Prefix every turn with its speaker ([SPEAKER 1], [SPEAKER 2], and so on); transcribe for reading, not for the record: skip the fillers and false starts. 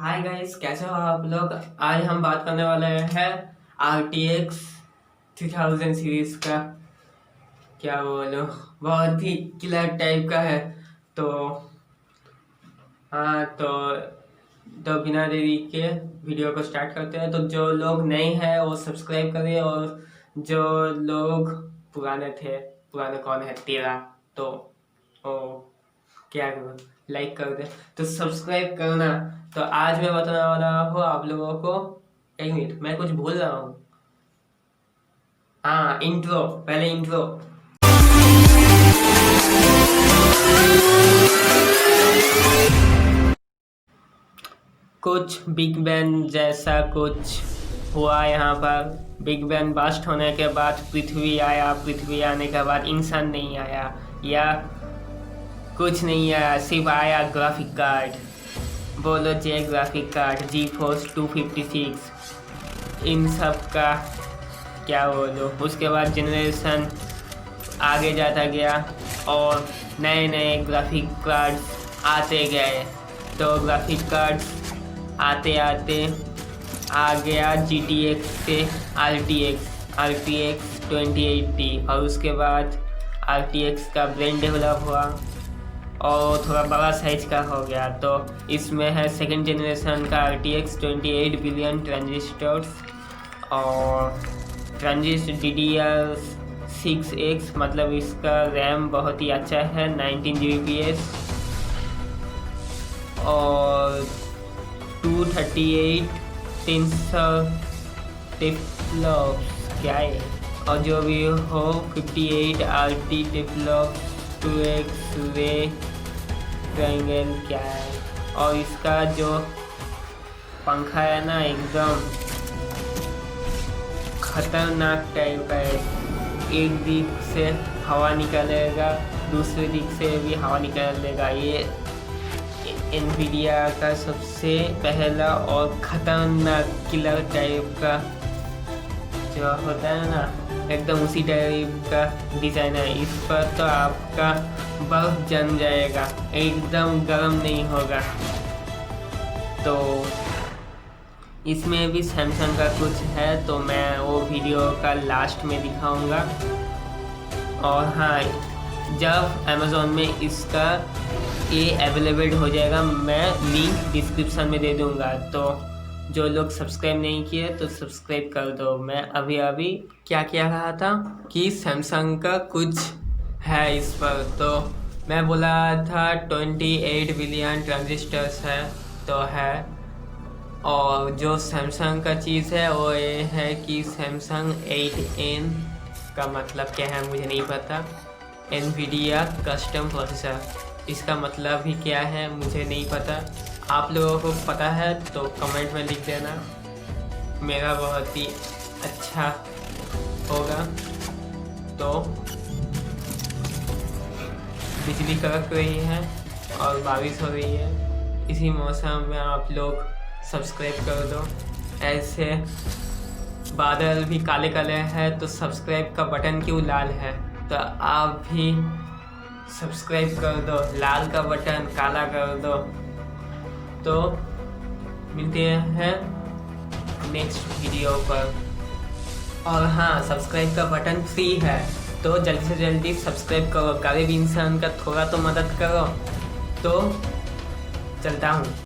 [SPEAKER 1] Hi guys, कैसे हो आप लोग। आज हम बात करने वाले हैं RTX 3000 सीरीज का। क्या बोलो, बहुत ही किलर टाइप का है। तो हाँ, तो बिना देरी के वीडियो को स्टार्ट करते हैं। तो जो लोग नए हैं वो सब्सक्राइब करें, और जो लोग पुराने थे, पुराने कौन है तेरा, तो ओ क्या करूँ, लाइक कर दे, तो सब्सक्राइब करना। तो आज मैं बताने वाला हूँ आप लोगों को। एक मिनट, मैं कुछ भूल रहा हूँ। हाँ, इंट्रो, पहले इंट्रो। कुछ बिग बैंग जैसा कुछ हुआ यहाँ पर। बिग बैंग बस्ट होने के बाद पृथ्वी आया, पृथ्वी आने के बाद इंसान नहीं आया, या कुछ नहीं आया, सिर्फ आया ग्राफिक कार्ड। बोलो जे ग्राफिक कार्ड GeForce 256, इन सब का क्या बोलो। उसके बाद जनरेशन आगे जाता गया और नए नए ग्राफिक कार्ड्स आते गए। तो ग्राफिक कार्ड्स आते आते आ गया GTX से RTX 2080, और उसके बाद RTX का ब्रेन डेवलप हुआ और थोड़ा बड़ा साइज का हो गया। तो इसमें है सेकेंड जनरेशन का RTX 28 बिलियन ट्रांजिस्टर्स, और ट्रांजिस्टर DDR6X, मतलब इसका रैम बहुत ही अच्छा है, 19 Gbps, और 238 टेंसर टेफ्लॉप्स क्या है, और जो भी हो 58 RT टेफ्लॉप्स 2x रे ट्रायंगल क्या है। और इसका जो पंखा है ना, एकदम खतरनाक टाइप का है। एक दिक से हवा निकलेगा, दूसरे दिक से भी हवा निकलेगा। ये Nvidia का सबसे पहला और खतरनाक किलर टाइप का जो होता है ना, एकदम उसी टाइप का डिज़ाइन है। इस पर तो आपका बर्फ जम जाएगा, एकदम गर्म नहीं होगा। तो इसमें भी सैमसंग का कुछ है, तो मैं वो वीडियो का लास्ट में दिखाऊंगा। और हाँ, जब अमेज़ोन में इसका ये अवेलेबल हो जाएगा, मैं लिंक डिस्क्रिप्शन में दे दूंगा। तो जो लोग सब्सक्राइब नहीं किए तो सब्सक्राइब कर दो। मैं अभी क्या कहा था कि सैमसंग का कुछ है इस पर, तो मैं बोला था 28 बिलियन ट्रांजिस्टर्स है, तो है। और जो सैमसंग का चीज़ है वो ये है कि सैमसंग 8N का मतलब क्या है मुझे नहीं पता। Nvidia कस्टम प्रोसेसर, इसका मतलब ही क्या है मुझे नहीं पता। आप लोगों को पता है तो कमेंट में लिख देना, मेरा बहुत ही अच्छा होगा। तो बिजली कड़क रही है और बारिश हो रही है, इसी मौसम में आप लोग सब्सक्राइब कर दो। ऐसे बादल भी काले काले हैं, तो सब्सक्राइब का बटन क्यों लाल है, तो आप भी सब्सक्राइब कर दो, लाल का बटन काला कर दो। तो मिलते हैं नेक्स्ट वीडियो पर। और हाँ, सब्सक्राइब का बटन फ्री है, तो जल्दी से जल्दी सब्सक्राइब करो। गरीब इंसान का थोड़ा तो मदद करो। तो चलता हूँ।